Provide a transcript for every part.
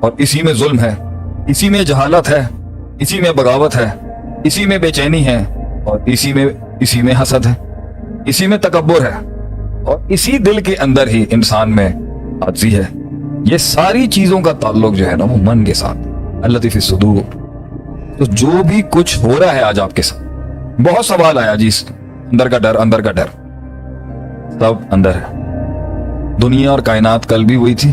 اور اسی میں ظلم ہے, اسی میں جہالت ہے, اسی میں بغاوت ہے, اسی میں بے چینی ہے, اور اسی میں حسد ہے, اسی میں تکبر ہے, اور اسی دل کے اندر ہی انسان میں عاجزی ہے. یہ ساری چیزوں کا تعلق جو ہے نا وہ من کے ساتھ, الذی فی الصدور. تو جو بھی کچھ ہو رہا ہے آج آپ کے ساتھ, بہت سوال آیا جی اندر کا ڈر, اندر کا ڈر, سب اندر ہے. دنیا اور کائنات کل بھی وہی تھی,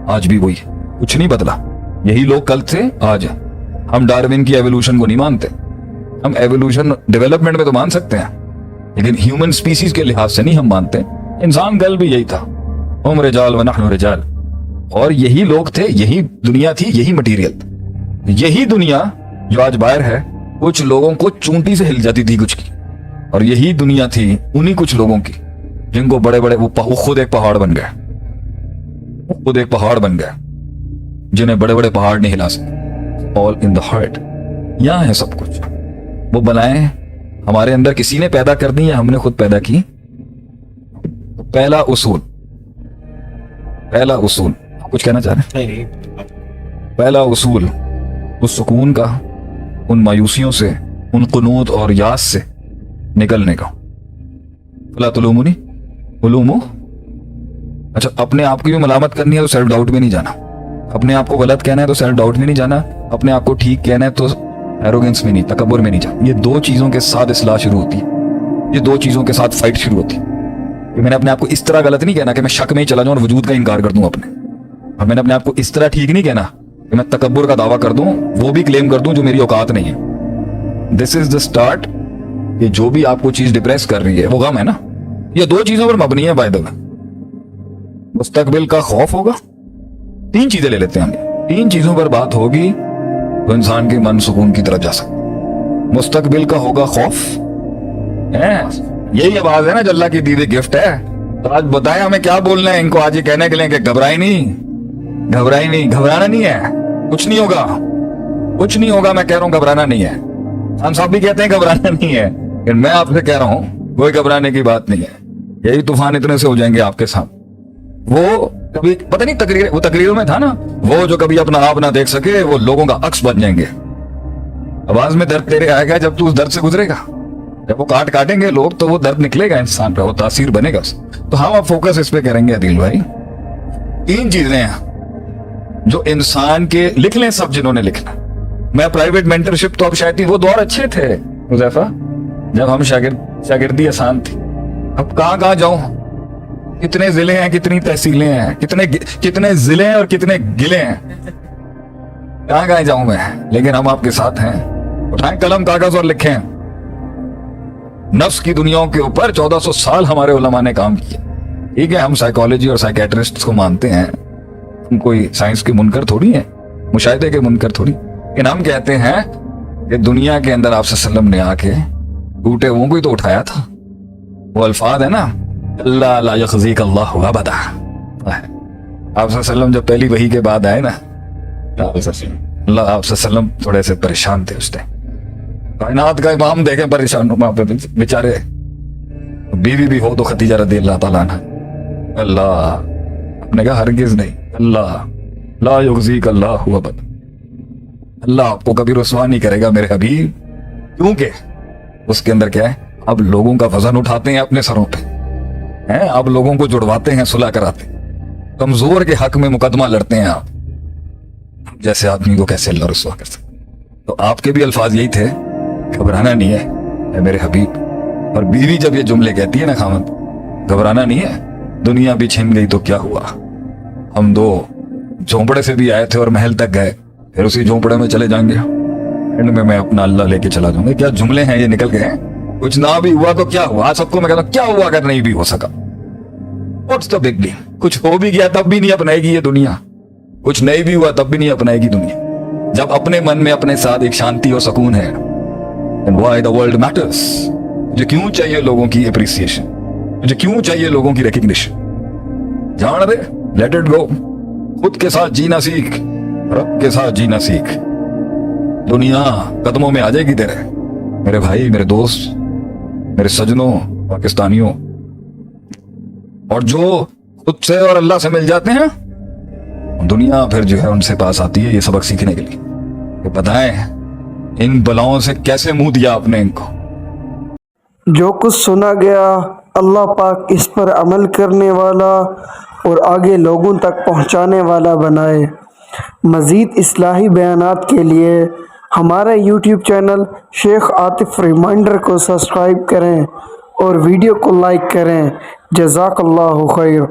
آج بھی وہی ہے, کچھ نہیں بدلا. یہی لوگ کل تھے, آج ہے. ہم ڈارون کی ایوولوشن کو نہیں مانتے. ہم ایوولوشن ڈیولپمنٹ میں تو مان سکتے ہیں, لیکن ہیومن سپیسیز کے لحاظ سے نہیں ہم مانتے. انسان کل بھی یہی تھا, ہم رجال و نحن رجال, اور یہی لوگ تھے, یہی دنیا تھی, یہی مٹیریل تھا. یہی دنیا جو آج باہر ہے, کچھ لوگوں کو چونٹی سے ہل جاتی تھی کچھ کی, اور یہی دنیا تھی انہی کچھ لوگوں کی جن کو بڑے بڑے وہ خود ایک پہاڑ بن گئے, خود ایک پہاڑ بن گئے, جنہیں بڑے بڑے پہاڑ نہیں ہلا سکتے. آل ان دا ہارٹ. یہاں ہے سب کچھ. وہ بنائیں ہمارے اندر کسی نے پیدا کر دی یا ہم نے خود پیدا کی. پہلا اصول کچھ کہنا چاہ رہے ہیں؟ پہلا اصول اس سکون کا, ان مایوسیوں سے, ان قنوط اور یاس سے نکلنے کا. فلا تلومونی علومو. اچھا, اپنے آپ کی بھی ملامت کرنی ہے تو سیلف ڈاؤٹ میں نہیں جانا. اپنے آپ کو غلط کہنا ہے تو سیلف ڈاؤٹ میں نہیں جانا. اپنے آپ کو ٹھیک کہنا ہے تو ایروگنس میں نہیں, تکبر میں نہیں جانا. یہ دو چیزوں کے ساتھ اصلاح شروع ہوتی ہے, یہ دو چیزوں کے ساتھ فائٹ شروع ہوتی ہے. کہ میں نے اپنے آپ کو اس طرح غلط نہیں کہنا کہ میں شک میں ہی چلا جاؤں اور وجود کا انکار کر دوں اپنے, اور میں نے اپنے آپ کو اس طرح ٹھیک نہیں کہنا کہ میں تکبر کا دعویٰ کر دوں, وہ بھی کلیم کر دوں جو میری اوقات نہیں ہے. دس از دا اسٹارٹ. کہ جو بھی آپ کو چیز ڈپریس کر رہی ہے وہ غم ہے نا, یہ دو چیزوں پر مبنی ہے. بائی دا وے, مستقبل کا خوف ہوگا, تین چیزیں لے لیتے ہیں ہم, تین چیزوں پر بات ہوگی تو انسان کے من سکون کی طرف جا سکتا. مستقبل کا ہوگا خوف, یہی آواز ہے نا جو اللہ کی دی ہوئی گفٹ ہے. تو آج بتائیں ہمیں کیا بولنا ہے ان کو آج یہ کہنے کے لیے کہ گھبرائے نہیں, گھبرانا نہیں ہے, کچھ نہیں ہوگا, کچھ نہیں ہوگا. میں کہہ رہا ہوں گھبرانا نہیں ہے. ہم سب بھی کہتے ہیں گھبرانا نہیں ہے, لیکن میں آپ سے کہہ رہا ہوں کوئی گھبرانے کی بات نہیں ہے. یہی طوفان اتنے سے ہو جائیں گے آپ کے ساتھ. وہ کبھی پتہ نہیں وہ تقریروں میں تھا نا, وہ جو کبھی اپنا آپ نہ دیکھ سکے وہ لوگوں کا عکس بن جائیں گے. آواز میں درد تیرے آئے گا جب تو اس درد سے گزرے گا. جب وہ کاٹیں گے لوگ تو وہ درد نکلے گا انسان پہ, وہ تاثیر بنے گا. تو ہم اب فوکس اس پہ کریں گے عدیل بھائی. تین چیزیں ہیں جو انسان کے, لکھ لیں سب جنہوں نے لکھنا. میں پرائیویٹ مینٹرشپ تو اب شاید وہ دور اچھے تھے حذیفہ, جب ہم شاگردی آسان تھی. اب کہاں جاؤں, کتنے ضلع ہیں, کتنی تحصیلیں ہیں, کتنے ضلع ہیں اور کتنے گلے ہیں, کہاں جاؤں میں. لیکن ہم آپ کے ساتھ ہیں. اٹھائیں قلم کاغذ اور لکھیں. نفس کی دنیاؤں کے اوپر 1400 سال ہمارے علماء نے کام کیا. ٹھیک ہے, ہم سائیکالوجی اور سائیکیٹرسٹ کو مانتے ہیں, ہم کوئی سائنس کے منکر تھوڑی ہیں, مشاہدے کے منکر تھوڑی. لیکن ہم کہتے ہیں کہ دنیا کے اندر آپ صلی اللہ علیہ وسلم نے آ کے ٹوٹے ہوئوں کو ہی تو اٹھایا تھا. وہ الفاظ ہے نا, اللہ لا یخزیک اللہ ابدا. آپ صلی اللہ علیہ وسلم جب پہلی وحی کے بعد آئے نا, آپ صلی اللہ علیہ وسلم تھوڑے سے پریشان تھے. اس ٹائم کائنات کا امام دیکھیں پریشان بیچارے. بیوی بھی ہو تو خدیجہ رضی اللہ تعالیٰ عنہ, اللہ نے کہا ہرگز نہیں, اللہ لا یخزیک اللہ ابدا, اللہ آپ کو کبھی رسوا نہیں کرے گا میرے حبیب. کیونکہ اس کے اندر کیا ہے, اب لوگوں کا وزن اٹھاتے ہیں اپنے سروں پہ, اب لوگوں کو جڑواتے ہیں, صلح کراتے ہیں, کمزور کے حق میں مقدمہ لڑتے ہیں. آپ جیسے آدمی کو کیسے اللہ رسوا کر سکتے. تو آپ کے بھی الفاظ یہی تھے, گھبرانا نہیں ہے اے میرے حبیب. اور بیوی جب یہ جملے کہتی ہے نا خامد, گھبرانا نہیں ہے, دنیا بھی چھن گئی تو کیا ہوا, ہم دو جھونپڑے سے بھی آئے تھے اور محل تک گئے, پھر اسی جھونپڑے میں چلے جائیں گے, اینڈ میں اپنا اللہ لے کے چلا جاؤں گا. کیا جملے ہیں یہ نکل گئے. کچھ نہ بھی ہوا تو کیا ہوا, آج سب کو میں کہتا ہوں کیا ہوا اگر نہیں بھی ہو سکا. What's the big deal. کچھ ہو بھی گیا تب بھی نہیں اپنائے گی یہ دنیا, کچھ نہیں بھی ہوا تب بھی نہیں اپنائے گی دنیا. جب اپنے من میں اپنے ساتھ ایک شانتی اور سکون ہے, then why the world matters. مجھے کیوں چاہیے لوگوں کی اپریسیشن, مجھے کیوں چاہیے لوگوں کی ریکگنیشن. جان دے, لیٹ اٹ گو. خود کے ساتھ جینا سیکھ, رب کے ساتھ جینا سیکھ. دنیا قدموں میں آ جائے گی تیرے, میرے بھائی, میرے دوست, میرے سجنوں, پاکستانیوں. اور جو خود سے اور اللہ سے مل جاتے ہیں دنیا پھر جو ہے ان سے پاس آتی ہے یہ سبق سیکھنے کے لیے کہ بتائیں ان بلاؤں سے کیسے منہ دیا آپ نے ان کو. جو کچھ سنا گیا اللہ پاک اس پر عمل کرنے والا اور آگے لوگوں تک پہنچانے والا بنائے. مزید اصلاحی بیانات کے لیے ہمارے یوٹیوب چینل شیخ عاطف ریمائنڈر کو سبسکرائب کریں اور ویڈیو کو لائک کریں. جزاک اللہ خیر.